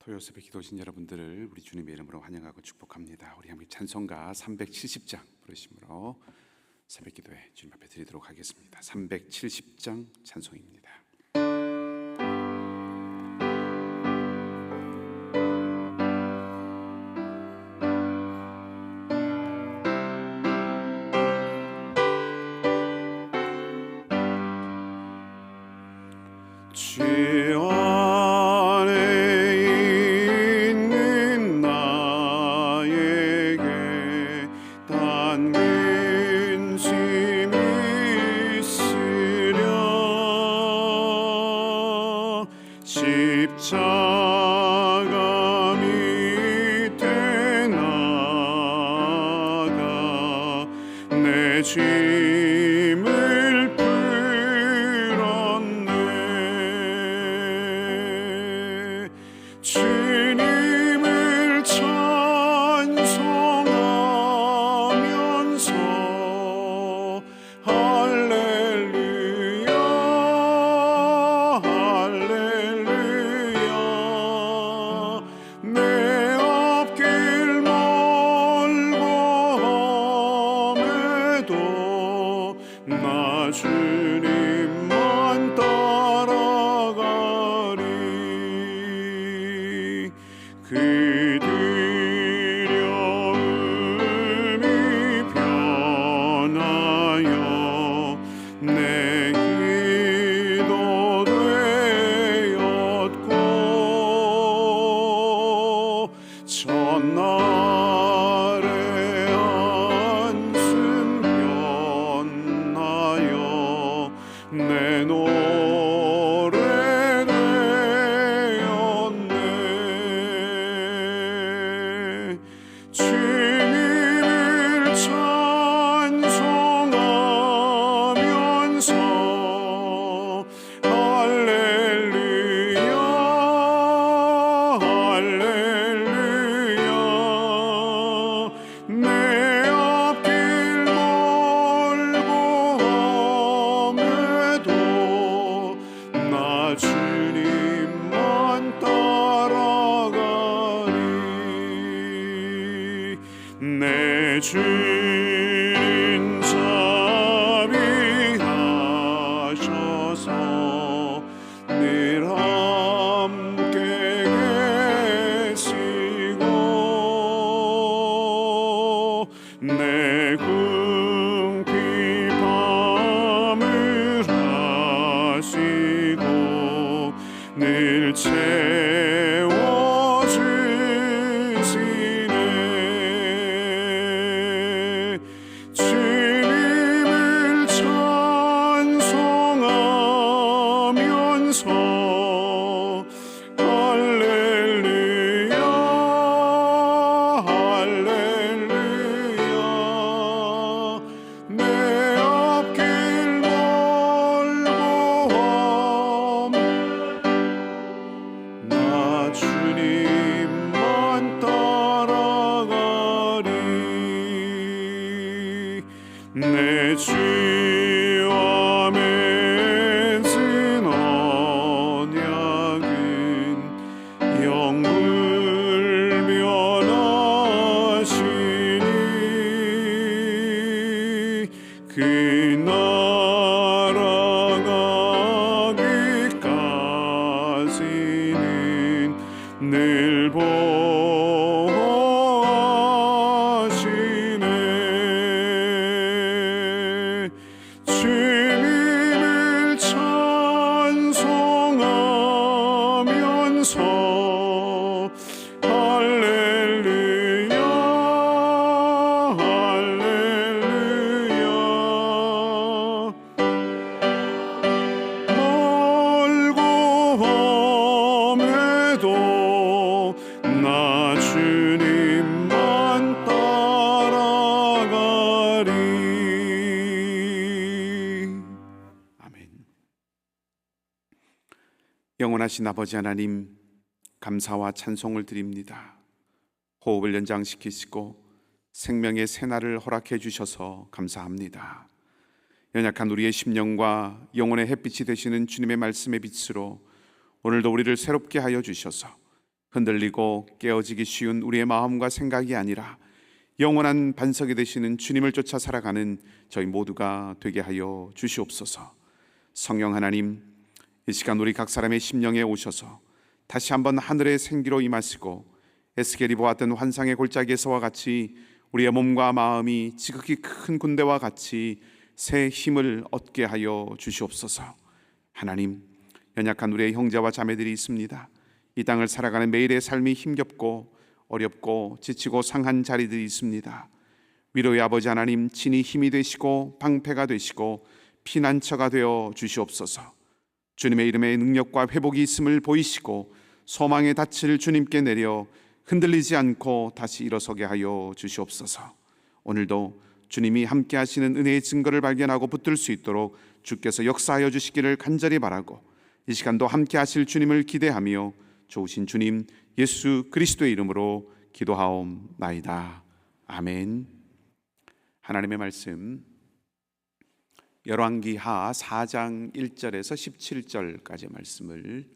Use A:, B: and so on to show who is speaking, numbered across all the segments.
A: 토요새벽 기도신 여러분들을 우리 주님의 이름으로 환영하고 축복합니다. 우리 함께 찬송가 370장 부르심으로 새벽 기도에 주님 앞에 드리도록 하겠습니다. 370장 찬송입니다.
B: 십자가 밑에 나가 내 짐을 풀었네. 주님을 찬송하면서 할렐루야 내 앞길 멀고 험해도 나 주님만 따라가리. 그 두려움이 변하여 내 기도 되었고 첫날의 안심 변하여 내 노래 되었네. 주님을 찬송하면서 할렐루야 할렐루야 내 앞길 멀고 험해도 나 주님만 따라가리. 내 주님 자비하셔서 늘 함께 계시고 내 궁핍 밤을 하시고 늘 채워주시네. 주님을 찬송하면서 할렐루야 할렐루야 내 앞길 멀고 나 주님만 따라가리. 내 주와 맺은 언약은 영불변하시니 그 날아가기까지는 늘 보호하시네. 주님을 찬송하면서 할렐루야 할렐루야 멀고 험해도 나 주님만 따라가리.
A: 아멘. 영원하신 아버지 하나님, 감사와 찬송을 드립니다. 호흡을 연장시키시고 생명의 새날을 허락해 주셔서 감사합니다. 연약한 우리의 심령과 영혼의 햇빛이 되시는 주님의 말씀의 빛으로 오늘도 우리를 새롭게 하여 주셔서 흔들리고 깨어지기 쉬운 우리의 마음과 생각이 아니라 영원한 반석이 되시는 주님을 쫓아 살아가는 저희 모두가 되게 하여 주시옵소서. 성령 하나님, 이 시간 우리 각 사람의 심령에 오셔서 다시 한번 하늘의 생기로 임하시고 에스겔이 보았던 환상의 골짜기에서와 같이 우리의 몸과 마음이 지극히 큰 군대와 같이 새 힘을 얻게 하여 주시옵소서. 하나님, 연약한 우리의 형제와 자매들이 있습니다. 이 땅을 살아가는 매일의 삶이 힘겹고 어렵고 지치고 상한 자리들이 있습니다. 위로의 아버지 하나님, 친히 힘이 되시고 방패가 되시고 피난처가 되어 주시옵소서. 주님의 이름에 능력과 회복이 있음을 보이시고 소망의 닻을 주님께 내려 흔들리지 않고 다시 일어서게 하여 주시옵소서. 오늘도 주님이 함께 하시는 은혜의 증거를 발견하고 붙들 수 있도록 주께서 역사하여 주시기를 간절히 바라고, 이 시간도 함께 하실 주님을 기대하며 좋으신 주님 예수 그리스도의 이름으로 기도하옵나이다. 아멘. 하나님의 말씀 열왕기하 4장 1절에서 17절까지의 말씀을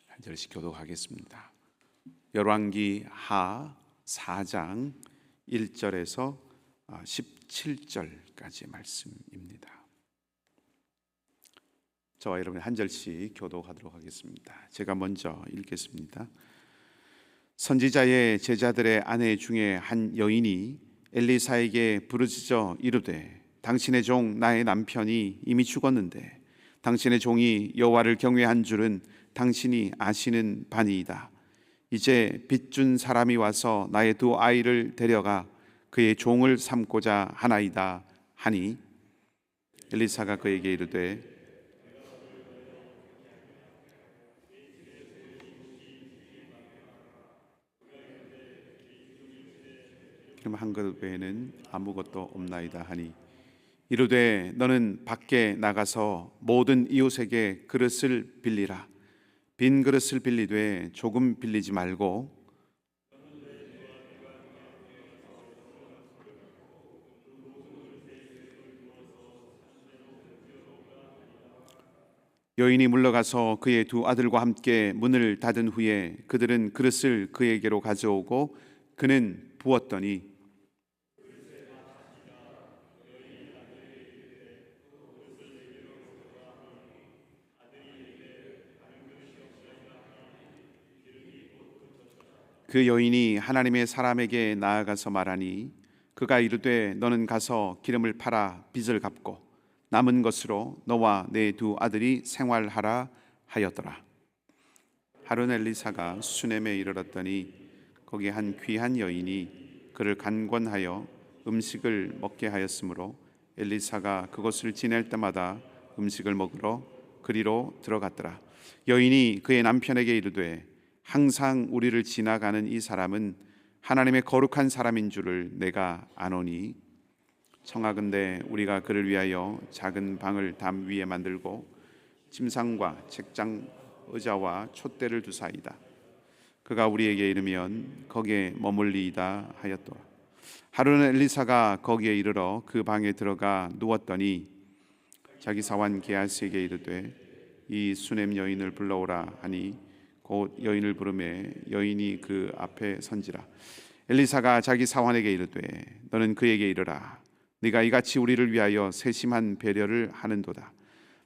A: 한 절씩 교독하겠습니다. 열왕기하 4장 1절에서 17절까지의 말씀입니다. 저와 여러분 한 절씩 교독하도록 하겠습니다. 제가 먼저 읽겠습니다. 선지자의 제자들의 아내 중에 한 여인이 엘리사에게 부르짖어 이르되, 당신의 종 나의 남편이 이미 죽었는데 당신의 종이 여호와를 경외한 줄은 당신이 아시는 바니이다. 이제 빚준 사람이 와서 나의 두 아이를 데려가 그의 종을 삼고자 하나이다 하니, 엘리사가 그에게 이르되, 그럼 한 것 외에는 아무것도 없나이다 하니, 이르되 너는 밖에 나가서 모든 이웃에게 그릇을 빌리라. 빈 그릇을 빌리되 조금 빌리지 말고 여인이 물러가서 그의 두 아들과 함께 문을 닫은 후에 그들은 그릇을 그에게로 가져오고 그는 부었더니 그 여인이 하나님의 사람에게 나아가서 말하니, 그가 이르되 너는 가서 기름을 팔아 빚을 갚고 남은 것으로 너와 내 두 아들이 생활하라 하였더라. 하루는 엘리사가 수넴에 이르렀더니 거기 한 귀한 여인이 그를 간권하여 음식을 먹게 하였으므로 엘리사가 그것을 지낼 때마다 음식을 먹으러 그리로 들어갔더라. 여인이 그의 남편에게 이르되, 항상 우리를 지나가는 이 사람은 하나님의 거룩한 사람인 줄을 내가 아노니, 청하건대 우리가 그를 위하여 작은 방을 담 위에 만들고 침상과 책장, 의자와 촛대를 두사이다. 그가 우리에게 이르면 거기에 머물리이다 하였더라. 하루는 엘리사가 거기에 이르러 그 방에 들어가 누웠더니 자기 사환 게하스에게 이르되, 이 수넴 여인을 불러오라 하니 곧 여인을 부르매 여인이 그 앞에 선지라. 엘리사가 자기 사환에게 이르되, 너는 그에게 이르라. 네가 이같이 우리를 위하여 세심한 배려를 하는도다.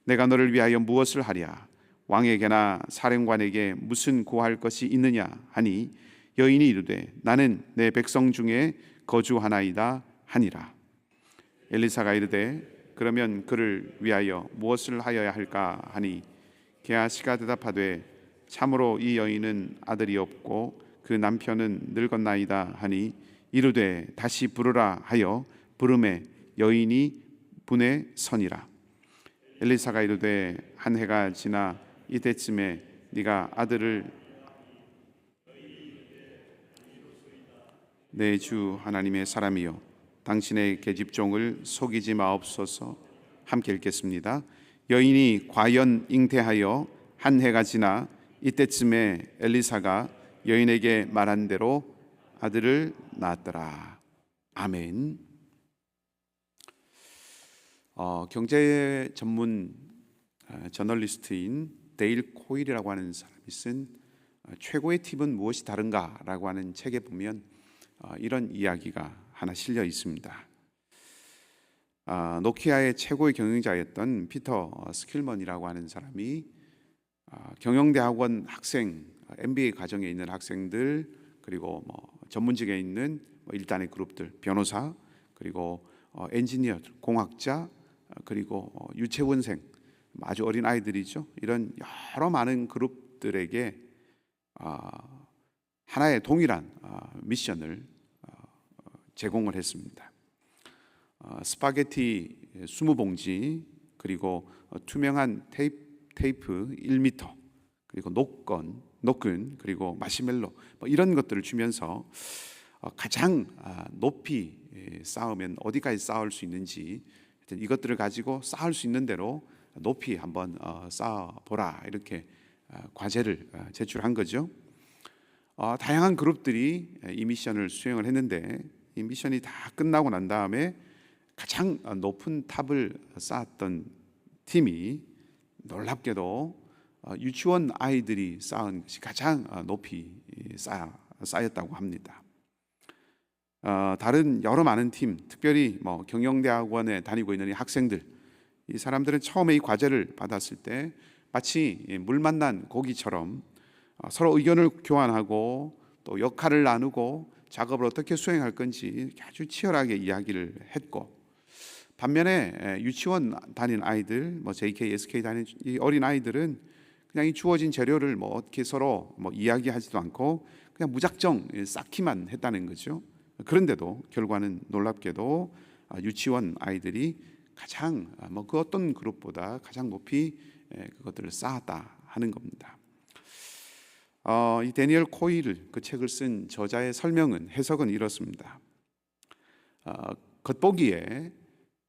A: 내가 너를 위하여 무엇을 하랴? 왕에게나 사령관에게 무슨 구할 것이 있느냐 하니, 여인이 이르되 나는 내 백성 중에 거주하나이다 하니라. 엘리사가 이르되 그러면 그를 위하여 무엇을 하여야 할까 하니, 게하시가 대답하되 참으로 이 여인은 아들이 없고 그 남편은 늙었나이다 하니, 이르되 다시 부르라 하여 부르매 여인이 분에 서니라. 엘리사가 이르되 한 해가 지나 이때쯤에 네가 아들을 내 주 하나님의 사람이여 당신의 계집종을 속이지 마옵소서. 함께 읽겠습니다. 여인이 과연 잉태하여 한 해가 지나 이때쯤에 엘리사가 여인에게 말한 대로 아들을 낳았더라. 아멘. 경제 전문 저널리스트인 데일 코일이라고 하는 사람이 쓴 최고의 팁은 무엇이 다른가라고 하는 책에 보면 이런 이야기가 하나 실려 있습니다. 노키아의 최고의 경영자였던 피터 스킬먼이라고 하는 사람이 경영대학원 학생, MBA 과정에 있는 학생들, 그리고 전문직에 있는 일단의 그룹들, 변호사, 그리고 엔지니어, 공학자, 그리고 유치원생, 아주 어린 아이들이죠. 이런 여러 많은 그룹들에게 하나의 동일한 미션을 제공을 했습니다. 스파게티 20봉지, 그리고 투명한 테이프 1m, 그리고 노끈, 그리고 마시멜로 이런 것들을 주면서 가장 높이 쌓으면 어디까지 쌓을 수 있는지, 이것들을 가지고 쌓을 수 있는 대로 높이 한번 쌓아보라, 이렇게 과제를 제출한 거죠. 다양한 그룹들이 이 미션을 수행을 했는데, 이 미션이 다 끝나고 난 다음에 가장 높은 탑을 쌓았던 팀이 놀랍게도 유치원 아이들이 쌓은 것이 가장 높이 쌓였다고 합니다. 다른 여러 많은 팀, 특별히 경영대학원에 다니고 있는 이 학생들, 이 사람들은 처음에 이 과제를 받았을 때 마치 물 만난 고기처럼 서로 의견을 교환하고 또 역할을 나누고 작업을 어떻게 수행할 건지 아주 치열하게 이야기를 했고, 반면에 유치원 다닌 아이들, JK, SK 다닌 이 어린 아이들은 그냥 이 주어진 재료를 어떻게 서로 이야기하지도 않고 그냥 무작정 쌓기만 했다는 거죠. 그런데도 결과는 놀랍게도 유치원 아이들이 가장 그 어떤 그룹보다 가장 높이 그것들을 쌓았다 하는 겁니다. 이 데니얼 코일, 그 책을 쓴 저자의 설명은, 해석은 이렇습니다. 겉보기에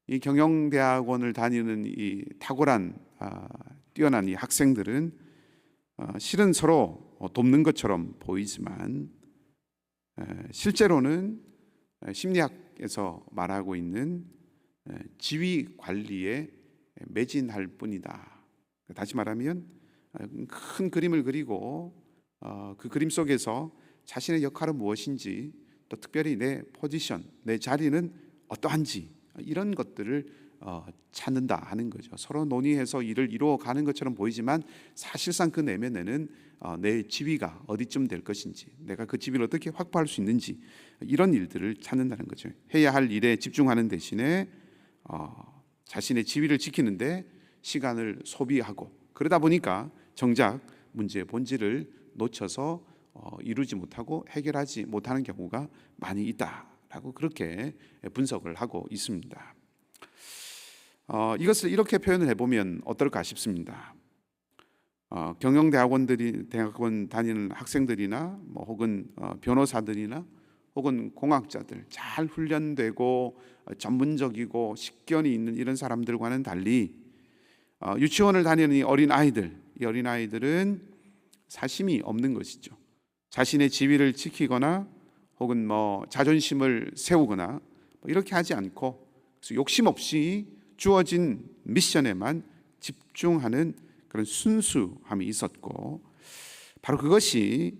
A: 이 경영대학원을 다니는 이 탁월한 뛰어난 이 학생들은 실은 서로 돕는 것처럼 보이지만 실제로는 심리학에서 말하고 있는 지위 관리에 매진할 뿐이다. 다시 말하면 큰 그림을 그리고 그 그림 속에서 자신의 역할은 무엇인지, 또 특별히 내 포지션, 내 자리는 어떠한지, 이런 것들을 찾는다 하는 거죠. 서로 논의해서 일을 이루어가는 것처럼 보이지만 사실상 그 내면에는 내 지위가 어디쯤 될 것인지, 내가 그 지위를 어떻게 확보할 수 있는지, 이런 일들을 찾는다는 거죠. 해야 할 일에 집중하는 대신에 자신의 지위를 지키는데 시간을 소비하고, 그러다 보니까 정작 문제의 본질을 놓쳐서 이루지 못하고 해결하지 못하는 경우가 많이 있다라고 그렇게 분석을 하고 있습니다. 이것을 이렇게 표현을 해보면 어떨까 싶습니다. 대학원 다니는 학생들이나 혹은 변호사들이나 혹은 공학자들, 잘 훈련되고 전문적이고 식견이 있는 이런 사람들과는 달리 유치원을 다니는 이 어린아이들은 사심이 없는 것이죠. 자신의 지위를 지키거나 혹은 자존심을 세우거나 이렇게 하지 않고, 그래서 욕심 없이 주어진 미션에만 집중하는 그런 순수함이 있었고, 바로 그것이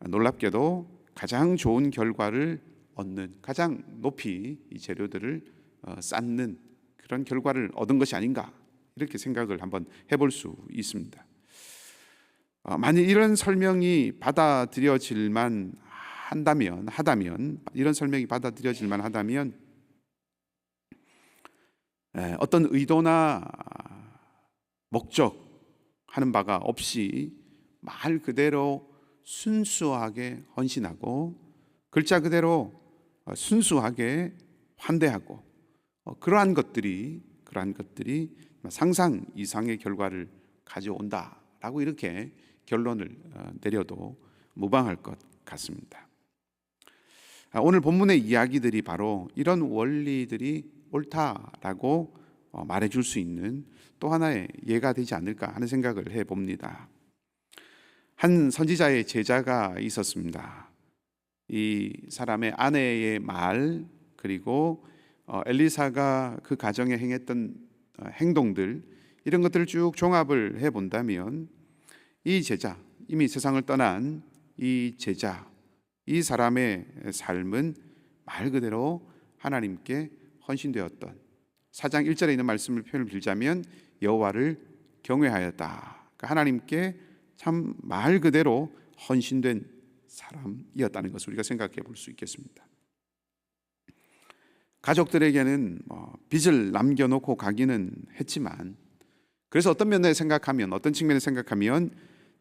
A: 놀랍게도 가장 좋은 결과를 얻는, 가장 높이 이 재료들을 쌓는 그런 결과를 얻은 것이 아닌가, 이렇게 생각을 한번 해볼 수 있습니다. 만약 이런 설명이 받아들여질만 하다면 이런 설명이 받아들여질만 하다면 어떤 의도나 목적 하는 바가 없이 말 그대로 순수하게 헌신하고 글자 그대로 순수하게 환대하고 그러한 것들이 상상 이상의 결과를 가져온다라고 이렇게 결론을 내려도 무방할 것 같습니다. 오늘 본문의 이야기들이 바로 이런 원리들이 옳다라고 말해줄 수 있는 또 하나의 예가 되지 않을까 하는 생각을 해봅니다. 한 선지자의 제자가 있었습니다. 이 사람의 아내의 말, 그리고 엘리사가 그 가정에 행했던 행동들, 이런 것들을 쭉 종합을 해본다면 이 제자, 이미 세상을 떠난 이 제자, 이 사람의 삶은 말 그대로 하나님께 헌신되었던 4장 1절에 있는 말씀을 표현을 빌자면 여호와를 경외하였다. 그러니까 하나님께 참 말 그대로 헌신된 사람이었다는 것을 우리가 생각해 볼 수 있겠습니다. 가족들에게는 빚을 남겨놓고 가기는 했지만, 그래서 어떤 면에 생각하면, 어떤 측면에 생각하면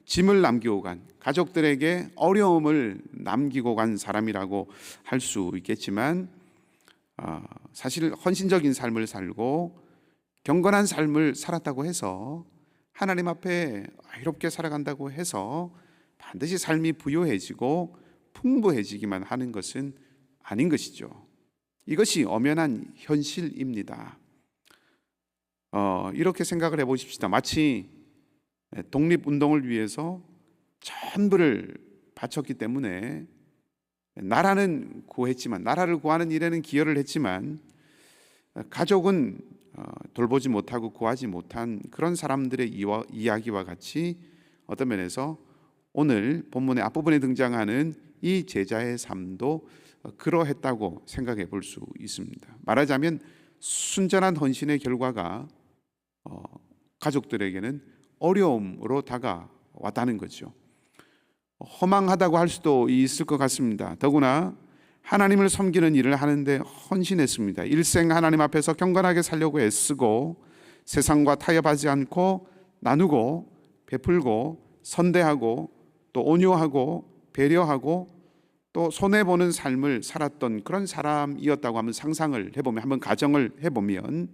A: 짐을 남기고 간, 가족들에게 어려움을 남기고 간 사람이라고 할 수 있겠지만, 사실 헌신적인 삶을 살고 경건한 삶을 살았다고 해서, 하나님 앞에 의롭게 살아간다고 해서 반드시 삶이 부유해지고 풍부해지기만 하는 것은 아닌 것이죠. 이것이 엄연한 현실입니다. 이렇게 생각을 해보십시다. 마치 독립운동을 위해서 전부를 바쳤기 때문에 나라는 구했지만, 나라를 구하는 일에는 기여를 했지만 가족은 돌보지 못하고 구하지 못한 그런 사람들의 이야기와 같이 어떤 면에서 오늘 본문의 앞부분에 등장하는 이 제자의 삶도 그러했다고 생각해 볼 수 있습니다. 말하자면 순전한 헌신의 결과가 가족들에게는 어려움으로 다가왔다는 거죠. 허망하다고 할 수도 있을 것 같습니다. 더구나 하나님을 섬기는 일을 하는데 헌신했습니다. 일생 하나님 앞에서 경건하게 살려고 애쓰고 세상과 타협하지 않고 나누고 베풀고 선대하고 또 온유하고 배려하고 또 손해보는 삶을 살았던 그런 사람이었다고 한번 상상을 해보면, 한번 가정을 해보면,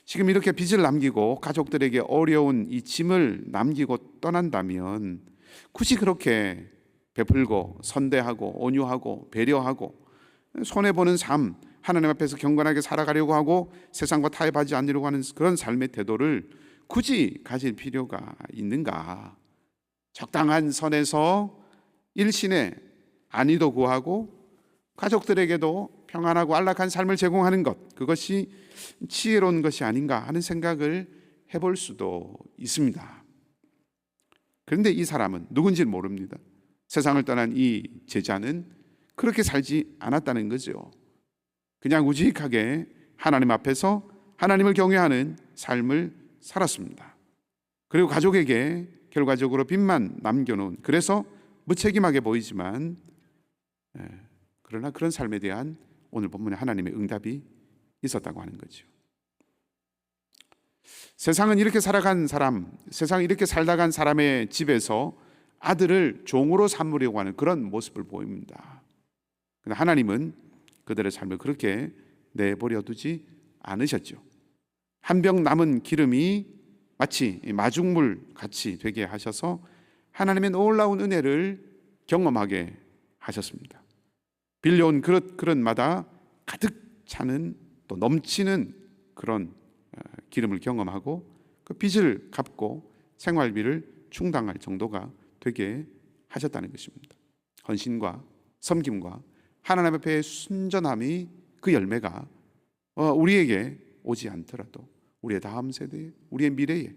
A: 지금 이렇게 빚을 남기고 가족들에게 어려운 이 짐을 남기고 떠난다면 굳이 그렇게 베풀고 선대하고 온유하고 배려하고 손해보는 삶, 하나님 앞에서 경건하게 살아가려고 하고 세상과 타협하지 않으려고 하는 그런 삶의 태도를 굳이 가질 필요가 있는가? 적당한 선에서 일신에 안위도 구하고 가족들에게도 평안하고 안락한 삶을 제공하는 것, 그것이 지혜로운 것이 아닌가 하는 생각을 해볼 수도 있습니다. 그런데 이 사람은 누군지를 모릅니다. 세상을 떠난 이 제자는 그렇게 살지 않았다는 거죠. 그냥 우직하게 하나님 앞에서 하나님을 경외하는 삶을 살았습니다. 그리고 가족에게 결과적으로 빚만 남겨놓은, 그래서 무책임하게 보이지만 그러나 그런 삶에 대한 오늘 본문에 하나님의 응답이 있었다고 하는 거죠. 세상은 이렇게 살아간 사람, 세상이 이렇게 살다 간 사람의 집에서 아들을 종으로 삼으려고 하는 그런 모습을 보입니다. 그러나 하나님은 그들의 삶을 그렇게 내버려 두지 않으셨죠. 한 병 남은 기름이 마치 마중물 같이 되게 하셔서 하나님의 놀라운 은혜를 경험하게 하셨습니다. 빌려온 그릇마다 가득 차는, 또 넘치는 그런 기름을 경험하고 그 빚을 갚고 생활비를 충당할 정도가 되게 하셨다는 것입니다. 헌신과 섬김과 하나님 앞에 순전함이 그 열매가 우리에게 오지 않더라도 우리의 다음 세대에, 우리의 미래에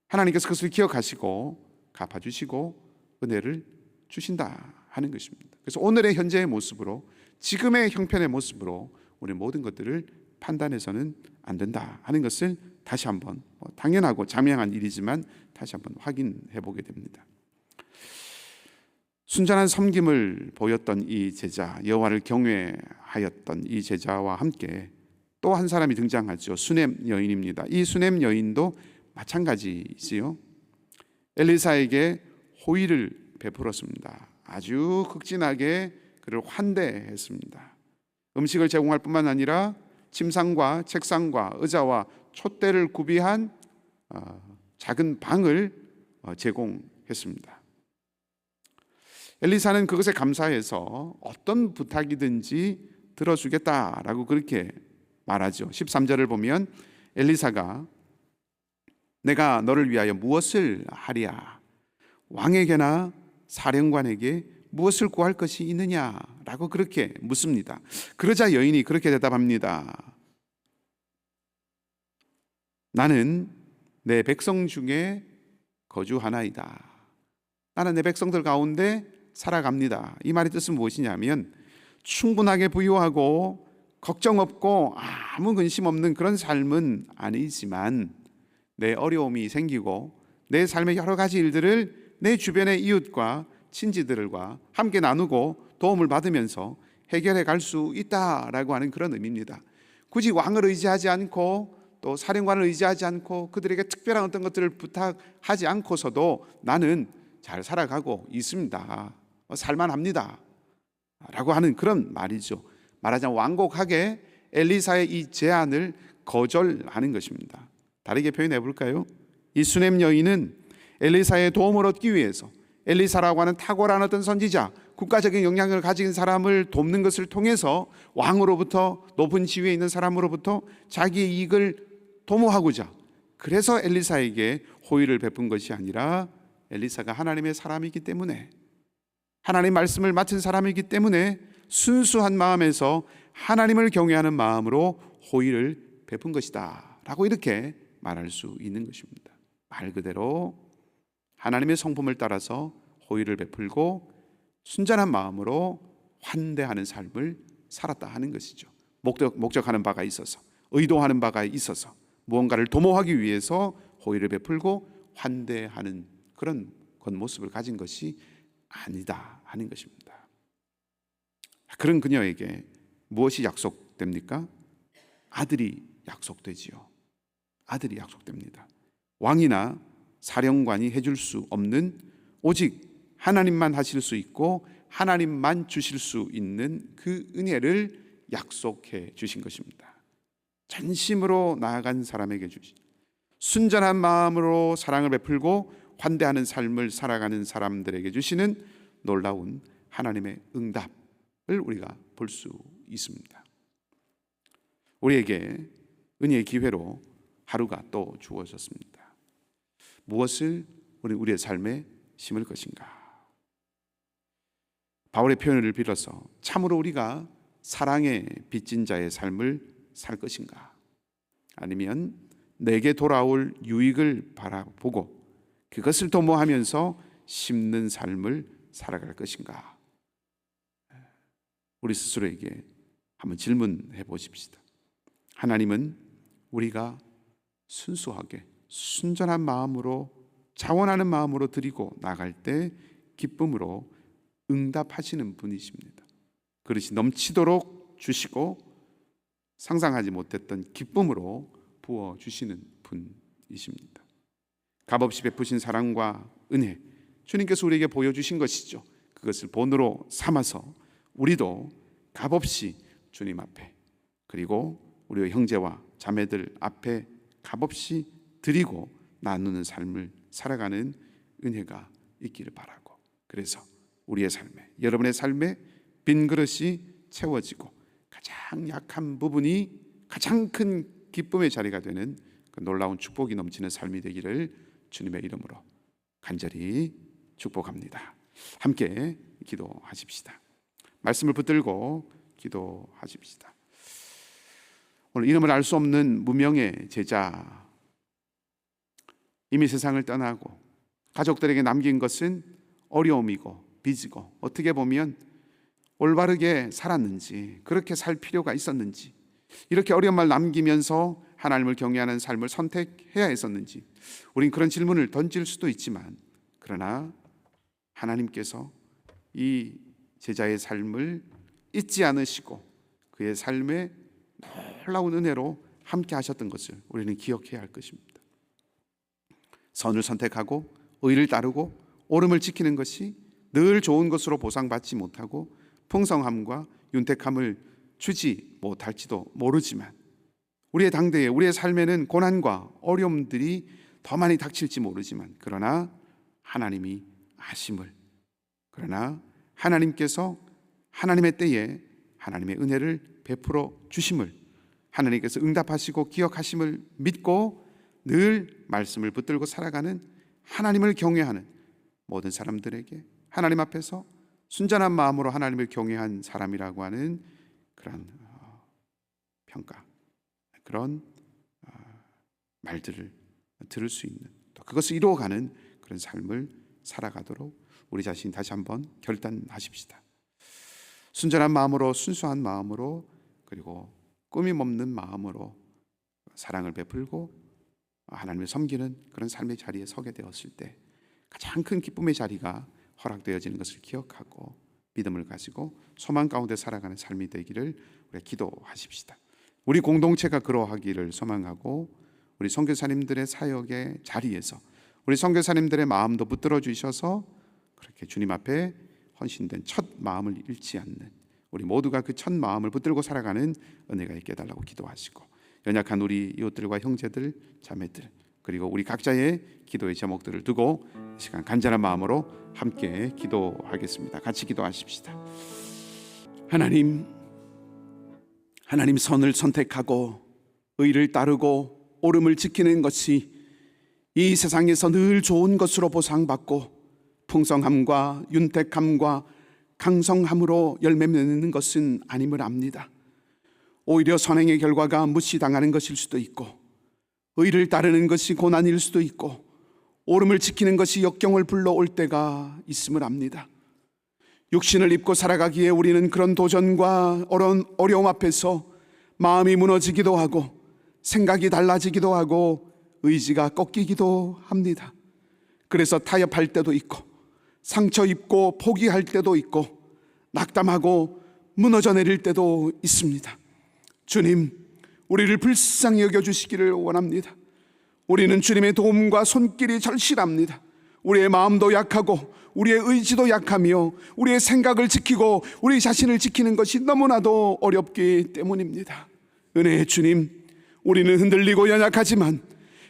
A: 하나님께서 그것을 기억하시고 갚아주시고 은혜를 주신다 하는 것입니다. 그래서 오늘의 현재의 모습으로, 지금의 형편의 모습으로 우리 모든 것들을 판단해서는 안 된다 하는 것을 다시 한번, 당연하고 자명한 일이지만 다시 한번 확인해 보게 됩니다. 순전한 섬김을 보였던 이 제자, 여호와를 경외하였던 이 제자와 함께 또 한 사람이 등장하죠. 수넴 여인입니다. 이 수넴 여인도 마찬가지지요. 엘리사에게 호의를 베풀었습니다. 아주 극진하게 그를 환대했습니다. 음식을 제공할 뿐만 아니라 침상과 책상과 의자와 촛대를 구비한 작은 방을 제공했습니다. 엘리사는 그것에 감사해서 어떤 부탁이든지 들어주겠다라고 그렇게 말하죠. 13절을 보면 엘리사가 내가 너를 위하여 무엇을 하랴? 왕에게나 사령관에게 무엇을 구할 것이 있느냐라고 그렇게 묻습니다. 그러자 여인이 그렇게 대답합니다. 나는 내 백성 중에 거주하나이다. 나는 내 백성들 가운데 살아갑니다. 이 말의 뜻은 무엇이냐면 충분하게 부유하고 걱정 없고 아무 근심 없는 그런 삶은 아니지만 내 어려움이 생기고 내 삶의 여러 가지 일들을 내 주변의 이웃과 친지들과 함께 나누고 도움을 받으면서 해결해 갈 수 있다라고 하는 그런 의미입니다. 굳이 왕을 의지하지 않고 또 사령관을 의지하지 않고 그들에게 특별한 어떤 것들을 부탁하지 않고서도 나는 잘 살아가고 있습니다. 살만합니다. 라고 하는 그런 말이죠. 말하자면 완곡하게 엘리사의 이 제안을 거절하는 것입니다. 다르게 표현해 볼까요? 이 수넴 여인은 엘리사의 도움을 얻기 위해서 엘리사라고 하는 탁월한 어떤 선지자, 국가적인 영향을 가진 사람을 돕는 것을 통해서 왕으로부터, 높은 지위에 있는 사람으로부터 자기의 이익을 도모하고자, 그래서 엘리사에게 호의를 베푼 것이 아니라 엘리사가 하나님의 사람이기 때문에, 하나님 말씀을 맡은 사람이기 때문에 순수한 마음에서 하나님을 경외하는 마음으로 호의를 베푼 것이다 라고 이렇게 말할 수 있는 것입니다. 말 그대로 하나님의 성품을 따라서 호의를 베풀고 순전한 마음으로 환대하는 삶을 살았다 하는 것이죠. 목적하는 바가 있어서, 의도하는 바가 있어서 무언가를 도모하기 위해서 호의를 베풀고 환대하는 그런 겉모습을 가진 것이 아니다 하는 것입니다. 그런 그녀에게 무엇이 약속됩니까? 아들이 약속되지요. 아들이 약속됩니다. 왕이나 사령관이 해줄 수 없는, 오직 하나님만 하실 수 있고 하나님만 주실 수 있는 그 은혜를 약속해 주신 것입니다. 전심으로 나아간 사람에게 주신, 순전한 마음으로 사랑을 베풀고 환대하는 삶을 살아가는 사람들에게 주시는 놀라운 하나님의 응답을 우리가 볼 수 있습니다. 우리에게 은혜의 기회로 하루가 또 주어졌습니다. 무엇을 우리의 삶에 심을 것인가? 바울의 표현을 빌어서 참으로 우리가 사랑에 빚진 자의 삶을 살 것인가? 아니면 내게 돌아올 유익을 바라보고 그것을 도모하면서 심는 삶을 살아갈 것인가? 우리 스스로에게 한번 질문해 보십시다. 하나님은 우리가 순수하게 순전한 마음으로, 자원하는 마음으로 드리고 나갈 때 기쁨으로 응답하시는 분이십니다. 그릇이 넘치도록 주시고 상상하지 못했던 기쁨으로 부어주시는 분이십니다. 값없이 베푸신 사랑과 은혜, 주님께서 우리에게 보여주신 것이죠. 그것을 본으로 삼아서 우리도 값없이 주님 앞에, 그리고 우리의 형제와 자매들 앞에 값없이 드리고 나누는 삶을 살아가는 은혜가 있기를 바라고, 그래서 우리의 삶에, 여러분의 삶에 빈 그릇이 채워지고 가장 약한 부분이 가장 큰 기쁨의 자리가 되는 그 놀라운 축복이 넘치는 삶이 되기를 주님의 이름으로 간절히 축복합니다. 함께 기도하십시다. 말씀을 붙들고 기도하십시다. 오늘 이름을 알 수 없는 무명의 제자, 이미 세상을 떠나고 가족들에게 남긴 것은 어려움이고 빚이고, 어떻게 보면 올바르게 살았는지, 그렇게 살 필요가 있었는지, 이렇게 어려운 말 남기면서 하나님을 경외하는 삶을 선택해야 했었는지, 우린 그런 질문을 던질 수도 있지만, 그러나 하나님께서 이 제자의 삶을 잊지 않으시고 그의 삶에 놀라운 은혜로 함께 하셨던 것을 우리는 기억해야 할 것입니다. 선을 선택하고 의를 따르고 옳음을 지키는 것이 늘 좋은 것으로 보상받지 못하고 풍성함과 윤택함을 주지 못할지도 모르지만, 우리의 당대에, 우리의 삶에는 고난과 어려움들이 더 많이 닥칠지 모르지만, 그러나 하나님이 아심을, 그러나 하나님께서 하나님의 때에 하나님의 은혜를 베풀어 주심을, 하나님께서 응답하시고 기억하심을 믿고 늘 말씀을 붙들고 살아가는, 하나님을 경외하는 모든 사람들에게 하나님 앞에서 순전한 마음으로 하나님을 경외한 사람이라고 하는 그런 평가, 그런 말들을 들을 수 있는, 또 그것을 이루어가는 그런 그런 삶을 살아가도록 우리 자신 다시 한번 결단하십시다. 순전한 마음으로, 순수한 마음으로, 그리고 꾸밈없는 마음으로 사랑을 베풀고 하나님을 섬기는 그런 삶의 자리에 서게 되었을 때 가장 큰 기쁨의 자리가 허락되어지는 것을 기억하고 믿음을 가지고 소망 가운데 살아가는 삶이 되기를 우리 기도하십시다. 우리 공동체가 그러하기를 소망하고 우리 선교사님들의 사역의 자리에서 우리 선교사님들의 마음도 붙들어 주셔서 그렇게 주님 앞에 헌신된 첫 마음을 잃지 않는 우리 모두가 그 첫 마음을 붙들고 살아가는 은혜가 있게 해달라고 기도하시고 연약한 우리 이웃들과 형제들, 자매들 그리고 우리 각자의 기도의 제목들을 두고 이 시간 간절한 마음으로 함께 기도하겠습니다. 같이 기도하십시다. 하나님 선을 선택하고 의를 따르고 옳음을 지키는 것이 이 세상에서 늘 좋은 것으로 보상받고 풍성함과 윤택함과 강성함으로 열매 맺는 것은 아님을 압니다. 오히려 선행의 결과가 무시당하는 것일 수도 있고 의를 따르는 것이 고난일 수도 있고 옳음을 지키는 것이 역경을 불러올 때가 있음을 압니다. 육신을 입고 살아가기에 우리는 그런 도전과 어려움 앞에서 마음이 무너지기도 하고 생각이 달라지기도 하고 의지가 꺾이기도 합니다. 그래서 타협할 때도 있고 상처 입고 포기할 때도 있고 낙담하고 무너져 내릴 때도 있습니다. 주님, 우리를 불쌍히 여겨주시기를 원합니다. 우리는 주님의 도움과 손길이 절실합니다. 우리의 마음도 약하고 우리의 의지도 약하며 우리의 생각을 지키고 우리 자신을 지키는 것이 너무나도 어렵기 때문입니다. 은혜의 주님, 우리는 흔들리고 연약하지만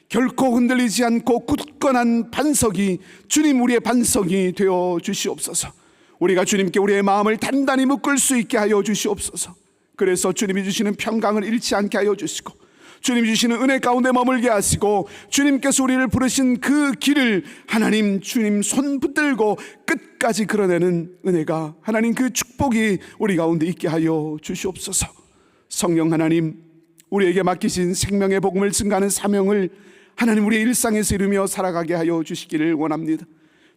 A: 결코 흔들리지 않고 굳건한 반석이 주님 우리의 반석이 되어 주시옵소서. 우리가 주님께 우리의 마음을 단단히 묶을 수 있게 하여 주시옵소서. 그래서 주님이 주시는 평강을 잃지 않게 하여 주시고 주님이 주시는 은혜 가운데 머물게 하시고 주님께서 우리를 부르신 그 길을 하나님 주님 손 붙들고 끝까지 걸어내는 은혜가 하나님 그 축복이 우리 가운데 있게 하여 주시옵소서. 성령 하나님, 우리에게 맡기신 생명의 복음을 증가하는 사명을 하나님 우리의 일상에서 이루며 살아가게 하여 주시기를 원합니다.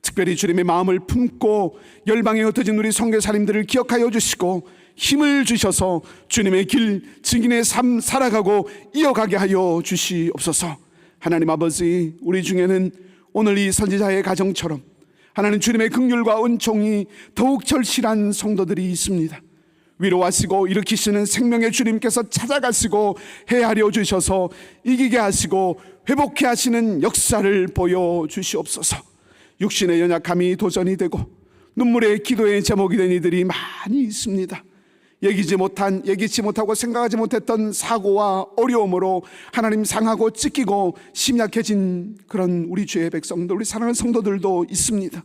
A: 특별히 주님의 마음을 품고 열방에 흩어진 우리 선교사님들을 기억하여 주시고 힘을 주셔서 주님의 길 증인의 삶 살아가고 이어가게 하여 주시옵소서. 하나님 아버지, 우리 중에는 오늘 이 선지자의 가정처럼 하나님 주님의 긍휼과 은총이 더욱 절실한 성도들이 있습니다. 위로하시고 일으키시는 생명의 주님께서 찾아가시고 해하려 주셔서 이기게 하시고 회복해 하시는 역사를 보여주시옵소서. 육신의 연약함이 도전이 되고 눈물의 기도의 제목이 된 이들이 많이 있습니다. 예기치 못하고 생각하지 못했던 사고와 어려움으로 하나님 상하고 찢기고 심약해진 그런 우리 주의 백성들, 우리 사랑하는 성도들도 있습니다.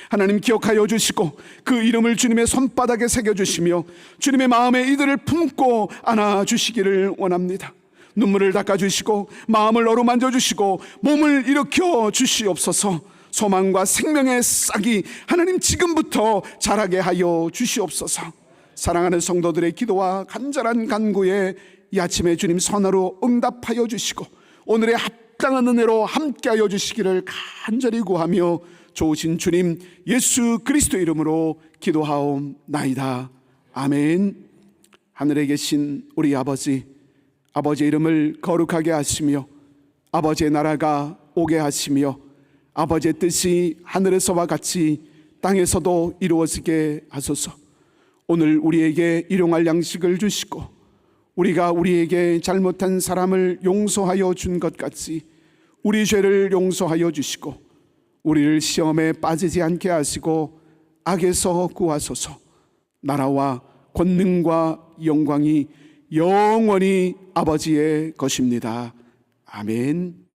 A: 하나님 기억하여 주시고 그 이름을 주님의 손바닥에 새겨주시며 주님의 마음에 이들을 품고 안아주시기를 원합니다. 눈물을 닦아주시고 마음을 어루만져 주시고 몸을 일으켜 주시옵소서. 소망과 생명의 싹이 하나님 지금부터 자라게 하여 주시옵소서. 사랑하는 성도들의 기도와 간절한 간구에 이 아침에 주님 선하로 응답하여 주시고 오늘의 합당한 은혜로 함께하여 주시기를 간절히 구하며 좋으신 주님 예수 그리스도 이름으로 기도하옵나이다. 아멘. 하늘에 계신 우리 아버지, 아버지의 이름을 거룩하게 하시며 아버지의 나라가 오게 하시며 아버지의 뜻이 하늘에서와 같이 땅에서도 이루어지게 하소서. 오늘 우리에게 일용할 양식을 주시고 우리가 우리에게 잘못한 사람을 용서하여 준 것 같이 우리 죄를 용서하여 주시고 우리를 시험에 빠지지 않게 하시고 악에서 구하소서. 나라와 권능과 영광이 영원히 아버지의 것입니다. 아멘.